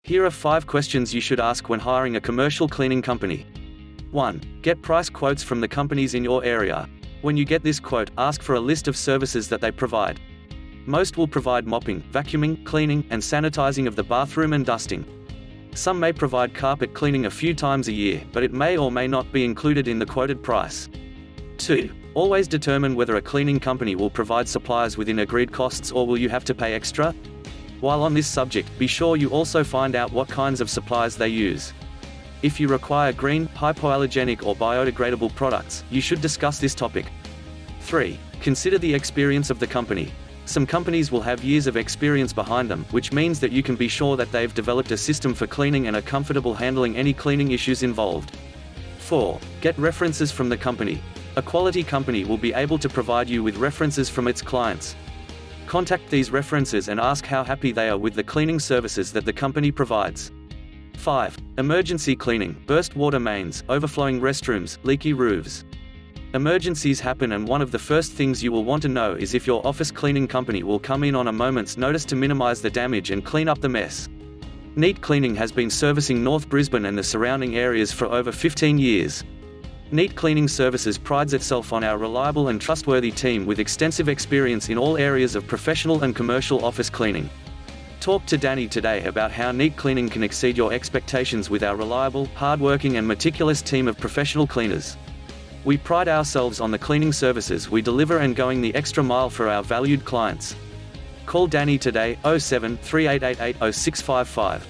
Here are 5 questions you should ask when hiring a commercial cleaning company. 1. Get price quotes from the companies in your area. When you get this quote, ask for a list of services that they provide. Most will provide mopping, vacuuming, cleaning, and sanitizing of the bathroom and dusting. Some may provide carpet cleaning a few times a year, but it may or may not be included in the quoted price. 2. Always determine whether a cleaning company will provide supplies within agreed costs or will you have to pay extra. While on this subject, be sure you also find out what kinds of supplies they use. If you require green, hypoallergenic or biodegradable products, you should discuss this topic. 3. Consider the experience of the company. Some companies will have years of experience behind them, which means that you can be sure that they've developed a system for cleaning and are comfortable handling any cleaning issues involved. 4. Get references from the company. A quality company will be able to provide you with references from its clients. Contact these references and ask how happy they are with the cleaning services that the company provides. 5. Emergency cleaning, burst water mains, overflowing restrooms, leaky roofs. Emergencies happen, and one of the first things you will want to know is if your office cleaning company will come in on a moment's notice to minimize the damage and clean up the mess. Neat Cleaning has been servicing North Brisbane and the surrounding areas for over 15 years. Neat Cleaning Services prides itself on our reliable and trustworthy team with extensive experience in all areas of professional and commercial office cleaning. Talk to Danny today about how Neat Cleaning can exceed your expectations with our reliable, hardworking and meticulous team of professional cleaners. We pride ourselves on the cleaning services we deliver and going the extra mile for our valued clients. Call Danny today, 07 3888 0655.